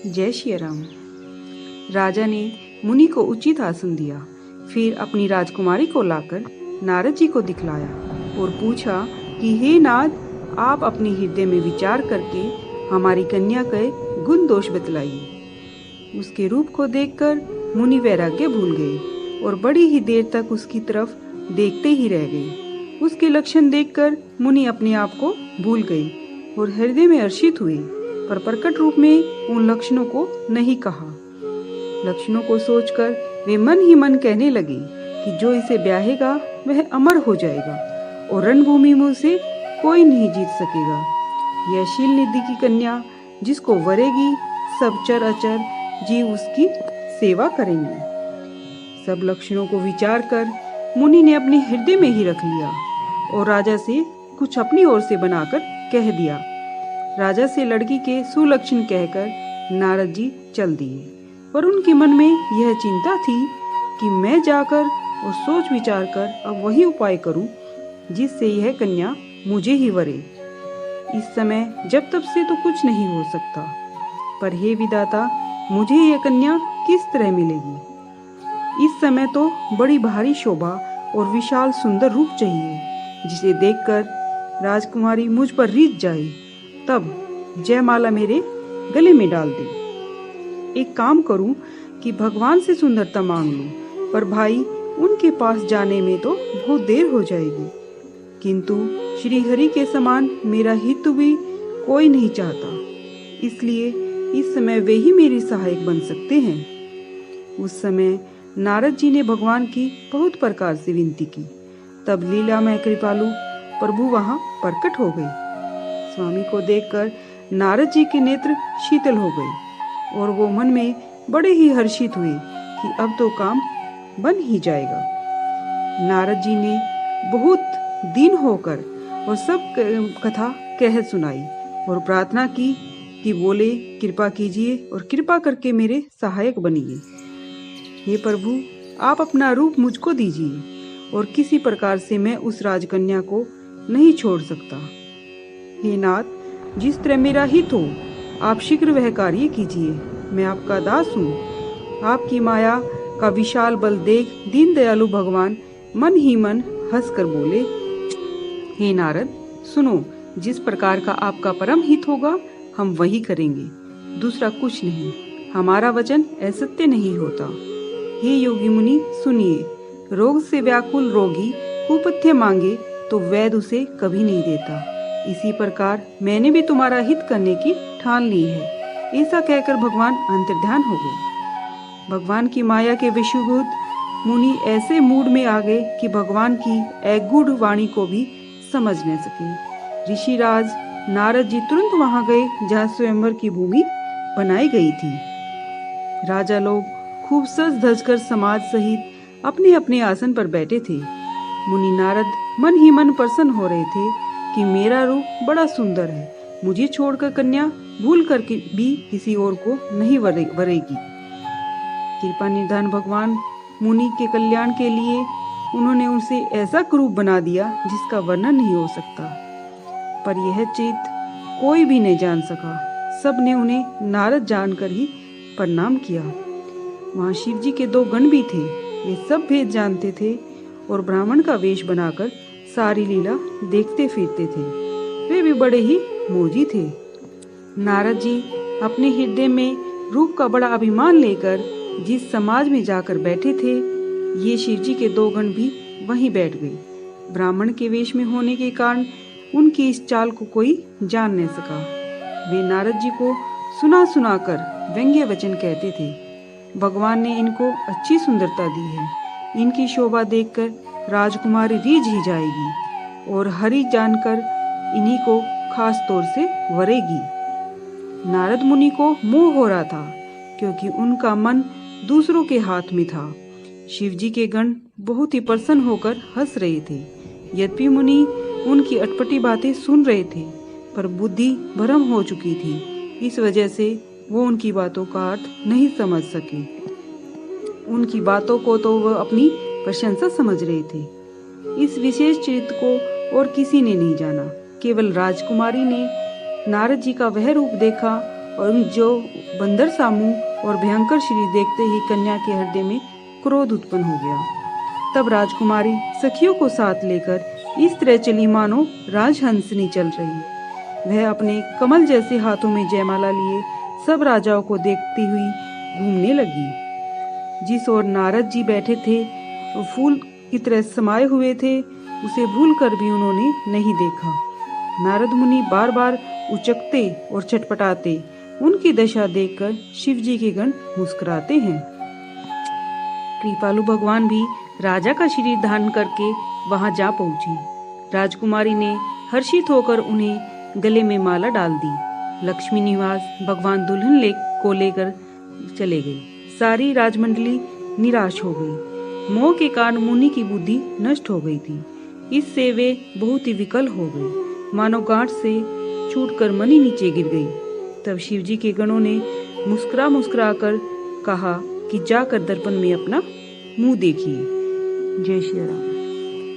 जय श्री राम। राजा ने मुनि को उचित आसन दिया, फिर अपनी राजकुमारी को लाकर नारद जी को दिखलाया और पूछा कि हे नाथ, आप अपने हृदय में विचार करके हमारी कन्या के गुण दोष बतलाइए। उसके रूप को देखकर मुनि वैराग्य भूल गए और बड़ी ही देर तक उसकी तरफ देखते ही रह गए। उसके लक्षण देखकर मुनि अपने आप को भूल गए और हृदय में हर्षित हुए, पर प्रकट रूप में उन लक्षणों को नहीं कहा। लक्षणों को सोचकर वे मन ही मन कहने लगे कि जो इसे ब्याहेगा वह अमर हो जाएगा और रणभूमि में उसे कोई नहीं जीत सकेगा। यह शील निधि की कन्या जिसको वरेगी, सब चर अचर जीव उसकी सेवा करेंगे। सब लक्षणों को विचार कर मुनि ने अपने हृदय में ही रख लिया और राजा से कुछ अपनी ओर से बनाकर कह दिया। राजा से लड़की के सुलक्षण कहकर नारद जी चल दिए, पर उनके मन में यह चिंता थी कि मैं जाकर और सोच विचार कर अब वही उपाय करूं जिससे यह कन्या मुझे ही वरे। इस समय जब तब से तो कुछ नहीं हो सकता, पर हे विधाता, मुझे यह कन्या किस तरह मिलेगी। इस समय तो बड़ी भारी शोभा और विशाल सुंदर रूप चाहिए, जिसे देखकर राजकुमारी मुझ पर रीझ जाए, तब जयमाला मेरे गले में डाल दे। एक काम करूं कि भगवान से सुंदरता मांग लूं, पर भाई उनके पास जाने में तो बहुत देर हो जाएगी। किंतु श्री हरि के समान मेरा हित भी कोई नहीं चाहता, इसलिए इस समय वे ही मेरी सहायक बन सकते हैं। उस समय नारद जी ने भगवान की बहुत प्रकार से विनती की। तब लीलामय कृपालु प्रभु वहां प्रकट हो गए। स्वामी को देखकर नारद जी के नेत्र शीतल हो गए और वो मन में बड़े ही हर्षित हुए कि अब तो काम बन ही जाएगा। नारद जी ने बहुत दिन होकर और सब कथा कह सुनाई और प्रार्थना की कि बोले कृपा कीजिए और कृपा करके मेरे सहायक बनिए। हे प्रभु, आप अपना रूप मुझको दीजिए और किसी प्रकार से मैं उस राजकन्या को नहीं छोड़ सकता। हे नाथ, जिस तरह मेरा हित हो आप शीघ्र वह कार्य कीजिए। मैं आपका दास हूँ। आपकी माया का विशाल बल देख दीन दयालु भगवान मन ही मन हंस कर बोले, हे नारद, सुनो, जिस प्रकार का आपका परम हित होगा हम वही करेंगे, दूसरा कुछ नहीं। हमारा वचन असत्य नहीं होता। हे योगी मुनि सुनिए, रोग से व्याकुल रोगी कुपथ्य मांगे तो वैद्य उसे कभी नहीं देता। इसी प्रकार मैंने भी तुम्हारा हित करने की ठान ली है। ऐसा कहकर भगवान अंतर्ध्यान हो गए। भगवान की माया के वशीभूत मुनि ऐसे मूड में आ गए कि भगवान की अगूढ़ वाणी को भी समझ न सके। ऋषिराज नारद जी तुरंत वहां गए जहाँ स्वयंवर की भूमि बनाई गई थी। राजा लोग खूब सज धज कर समाज सहित अपने अपने आसन पर बैठे थे। मुनि नारद मन ही मन प्रसन्न हो रहे थे कि मेरा रूप बड़ा सुंदर है, मुझे छोड़कर कन्या भूल कर भी किसी और को नहीं वरेगी। कृपा निधान भगवान मुनि के कल्याण के लिए उन्होंने उनसे ऐसा क्रूप बना दिया जिसका वर्णन नहीं हो सकता। पर यह चित कोई भी नहीं जान सका। सब ने उन्हें नारद जानकर ही प्रणाम किया। वहां शिव जी के 2 गण भी थे। वे सब भेद जानते थे और ब्राह्मण का वेश बनाकर सारी लीला देखते फिरते थे। वे भी बड़े ही मोजी थे। नारद जी अपने हृदय में रूप का बड़ा अभिमान लेकर जिस समाज में जाकर बैठे थे, ये शिव जी के 2 गण भी वहीं बैठ गए। ब्राह्मण के वेश में होने के कारण उनकी इस चाल को कोई जान न सका। वे नारद जी को सुना सुना कर व्यंग्य वचन कहते थे। भगवान ने इनको अच्छी सुंदरता दी है, इनकी शोभा देखकर राजकुमारी रीझ ही जाएगी और हरि जानकर इन्हीं को खास तौर से वरेगी। नारद मुनि को मोह हो रहा था क्योंकि उनका मन दूसरों के हाथ में था। शिव जी के गण बहुत ही प्रसन्न होकर हंस रहे थे। यद्यपि मुनि उनकी अटपटी बातें सुन रहे थे, पर बुद्धि भ्रम हो चुकी थी। इस वजह से वो उनकी बातों का अर्थ नहीं समझ सके। उनकी बातों को तो वह अपनी प्रशंसा समझ रहे थे। इस विशेष चरित्र को और किसी ने नहीं जाना। केवल राजकुमारी ने नारद जी का वह रूप देखा और जो बंदर सा मुंह और भयंकर शरीर देखते ही कन्या के हृदय में क्रोध उत्पन्न हो गया। तब राजकुमारी सखियों को साथ लेकर इस तरह चली मानो राजहंसनी चल रही। वह अपने कमल जैसे हाथों में जयमाला लिए सब राजाओं को देखती हुई घूमने लगी। जिस ओर नारद जी बैठे थे वो फूल की तरह समाये हुए थे, उसे भूलकर भी उन्होंने नहीं देखा। नारद मुनि बार बार उचकते और छटपटाते उनकी दशा देखकर शिव जी के गण मुस्कुराते हैं। कृपालु भगवान भी राजा का शरीर धारण करके वहां जा पहुंचे। राजकुमारी ने हर्षित होकर उन्हें गले में माला डाल दी। लक्ष्मी निवास भगवान दुल्हन को लेकर चले गए। सारी राजमंडली निराश हो गई। मोह के कारण मुनि की बुद्धि नष्ट हो गई थी। इससे वे बहुत ही विकल हो गए, मानो गांठ से छूटकर मणि नीचे गिर गई। तब शिवजी के गणों ने मुस्कुरा कर कहा कि जाकर दर्पण में अपना मुंह देखिए। जय श्री राम।